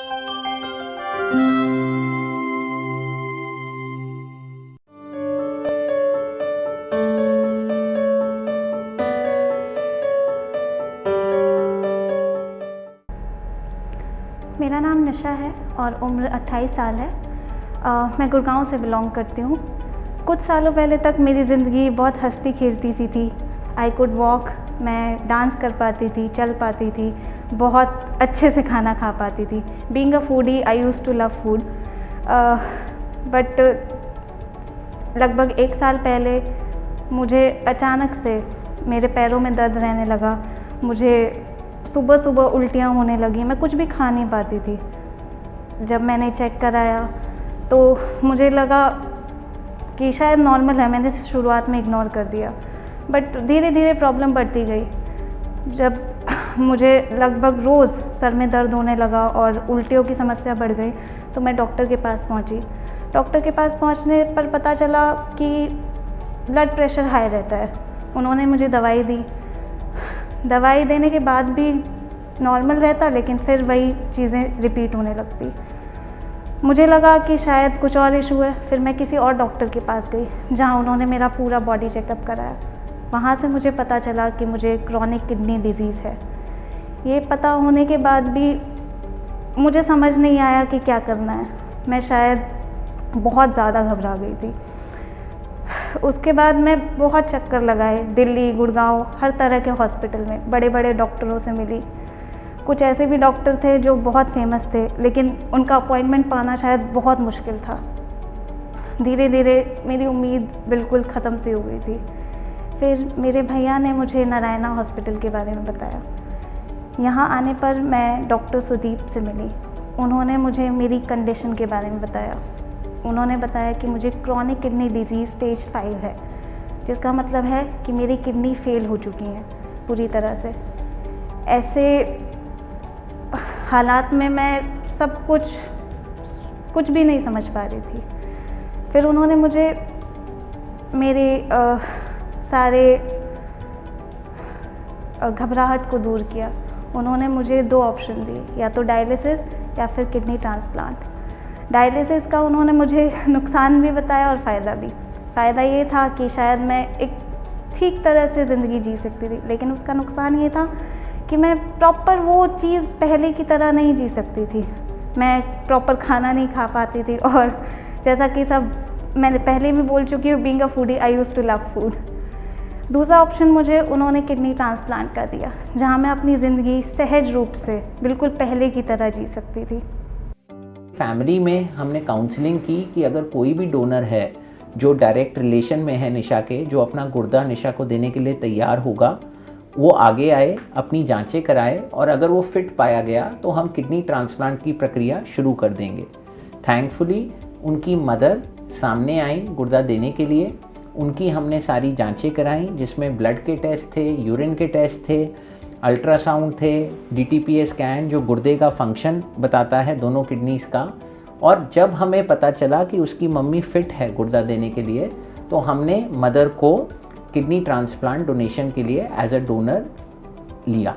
मेरा नाम निशा है और उम्र 28 साल है। मैं गुड़गांव से बिलोंग करती हूँ। कुछ सालों पहले तक मेरी ज़िंदगी बहुत हंसती खेलती सी थी। आई कुड वॉक, मैं डांस कर पाती थी, चल पाती थी, बहुत अच्छे से खाना खा पाती थी। Being a foodie I use to love food. But लगभग 1 साल पहले मुझे अचानक से मेरे पैरों में दर्द रहने लगा। मुझे सुबह सुबह उल्टियाँ होने लगी, मैं कुछ भी खा नहीं पाती थी। जब मैंने चेक कराया तो मुझे लगा कि शायद नॉर्मल है, मैंने शुरुआत में इग्नोर कर दिया। बट धीरे धीरे प्रॉब्लम बढ़ती गई। जब मुझे लगभग रोज़ सर में दर्द होने लगा और उल्टियों की समस्या बढ़ गई तो मैं डॉक्टर के पास पहुंची। डॉक्टर के पास पहुंचने पर पता चला कि ब्लड प्रेशर हाई रहता है। उन्होंने मुझे दवाई दी। दवाई देने के बाद भी नॉर्मल रहता, लेकिन फिर वही चीज़ें रिपीट होने लगती। मुझे लगा कि शायद कुछ और इशू है। फिर मैं किसी और डॉक्टर के पास गई जहां उन्होंने मेरा पूरा बॉडी चेकअप कराया। वहां से मुझे पता चला कि मुझे क्रॉनिक किडनी डिजीज़ है। ये पता होने के बाद भी मुझे समझ नहीं आया कि क्या करना है। मैं शायद बहुत ज़्यादा घबरा गई थी। उसके बाद मैं बहुत चक्कर लगाए, दिल्ली, गुड़गांव, हर तरह के हॉस्पिटल में बड़े बड़े डॉक्टरों से मिली। कुछ ऐसे भी डॉक्टर थे जो बहुत फेमस थे, लेकिन उनका अपॉइंटमेंट पाना शायद बहुत मुश्किल था। धीरे धीरे मेरी उम्मीद बिल्कुल ख़त्म सी हो गई थी। फिर मेरे भैया ने मुझे नारायणा हॉस्पिटल के बारे में बताया। यहाँ आने पर मैं डॉक्टर सुदीप से मिली। उन्होंने मुझे मेरी कंडीशन के बारे में बताया। उन्होंने बताया कि मुझे क्रॉनिक किडनी डिजीज़ स्टेज 5 है, जिसका मतलब है कि मेरी किडनी फेल हो चुकी हैं पूरी तरह से। ऐसे हालात में मैं सब कुछ भी नहीं समझ पा रही थी। फिर उन्होंने मुझे मेरे सारे घबराहट को दूर किया। उन्होंने मुझे 2 ऑप्शन दिए, या तो डायलिसिस या फिर किडनी ट्रांसप्लांट। डायलिसिस का उन्होंने मुझे नुकसान भी बताया और फ़ायदा भी। फ़ायदा ये था कि शायद मैं एक ठीक तरह से ज़िंदगी जी सकती थी, लेकिन उसका नुकसान ये था कि मैं प्रॉपर वो चीज़ पहले की तरह नहीं जी सकती थी। मैं प्रॉपर खाना नहीं खा पाती थी, और जैसा कि सब मैंने पहले भी बोल चुकी हूँ, being a foodie I use to love food. दूसरा ऑप्शन मुझे उन्होंने किडनी ट्रांसप्लांट का दिया, जहाँ मैं अपनी ज़िंदगी सहज रूप से बिल्कुल पहले की तरह जी सकती थी। फैमिली में हमने काउंसलिंग की कि अगर कोई भी डोनर है जो डायरेक्ट रिलेशन में है निशा के, जो अपना गुर्दा निशा को देने के लिए तैयार होगा, वो आगे आए, अपनी जांचें कराए, और अगर वो फिट पाया गया तो हम किडनी ट्रांसप्लांट की प्रक्रिया शुरू कर देंगे। थैंकफुली उनकी मदर सामने आई गुर्दा देने के लिए। उनकी हमने सारी जांचें कराई, जिसमें ब्लड के टेस्ट थे, यूरिन के टेस्ट थे, अल्ट्रासाउंड थे, DTPA स्कैन जो गुर्दे का फंक्शन बताता है दोनों किडनीज़ का। और जब हमें पता चला कि उसकी मम्मी फिट है गुर्दा देने के लिए, तो हमने मदर को किडनी ट्रांसप्लांट डोनेशन के लिए एज अ डोनर लिया।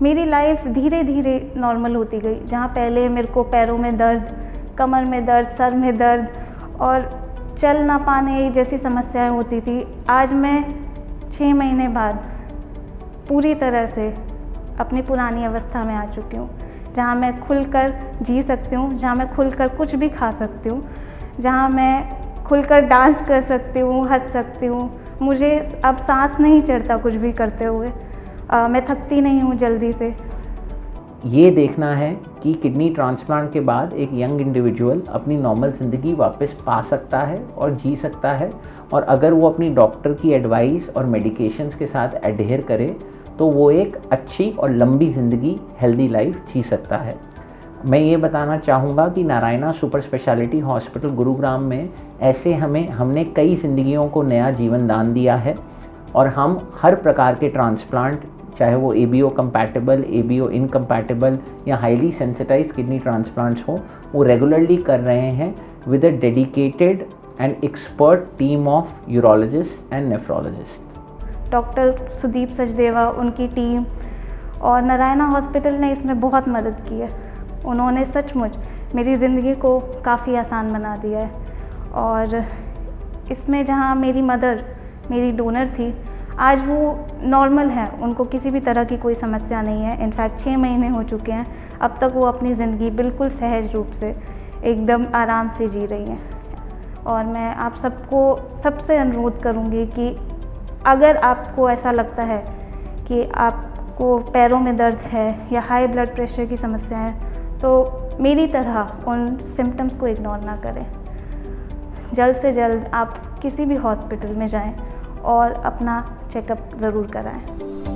मेरी लाइफ धीरे धीरे नॉर्मल होती गई। जहाँ पहले मेरे को पैरों में दर्द, कमर में दर्द, सर में दर्द और चल ना पाने जैसी समस्याएं होती थी, आज मैं 6 महीने बाद पूरी तरह से अपनी पुरानी अवस्था में आ चुकी हूँ, जहाँ मैं खुलकर जी सकती हूँ, जहाँ मैं खुलकर कुछ भी खा सकती हूँ, जहाँ मैं खुलकर डांस कर सकती हूँ, हंस सकती हूँ। मुझे अब सांस नहीं चढ़ता कुछ भी करते हुए। मैं थकती नहीं हूँ जल्दी से। ये देखना है कि किडनी ट्रांसप्लांट के बाद एक यंग इंडिविजुअल अपनी नॉर्मल ज़िंदगी वापस पा सकता है और जी सकता है, और अगर वो अपनी डॉक्टर की एडवाइस और मेडिकेशंस के साथ एडहेयर करे तो वो एक अच्छी और लंबी ज़िंदगी, हेल्दी लाइफ जी सकता है। मैं ये बताना चाहूँगा कि Narayana super speciality hospital Gurugram में ऐसे हमने कई ज़िंदगियों को नया जीवन दान दिया है, और हम हर प्रकार के ट्रांसप्लांट, चाहे वो ABO कंपैटिबल, ABO इनकम्पैटिबल या हाईली सेंसिटाइज किडनी ट्रांसप्लांट्स हो, वो रेगुलरली कर रहे हैं with a dedicated and expert team of urologist and nephrologist. Doctor Sudeep Sachdeva, उनकी टीम और नारायणा हॉस्पिटल ने इसमें बहुत मदद की है। उन्होंने सचमुच मेरी ज़िंदगी को काफ़ी आसान बना दिया है। और इसमें जहाँ मेरी मदर मेरी डोनर थी, आज वो नॉर्मल हैं, उनको किसी भी तरह की कोई समस्या नहीं है। इनफैक्ट 6 महीने हो चुके हैं, अब तक वो अपनी ज़िंदगी बिल्कुल सहज रूप से एकदम आराम से जी रही हैं। और मैं आप सबको सबसे अनुरोध करूँगी कि अगर आपको ऐसा लगता है कि आपको पैरों में दर्द है या हाई ब्लड प्रेशर की समस्या है, तो मेरी तरह उन सिम्टम्स को इग्नोर ना करें। जल्द से जल्द आप किसी भी हॉस्पिटल में जाएं और अपना चेकअप ज़रूर कराएं।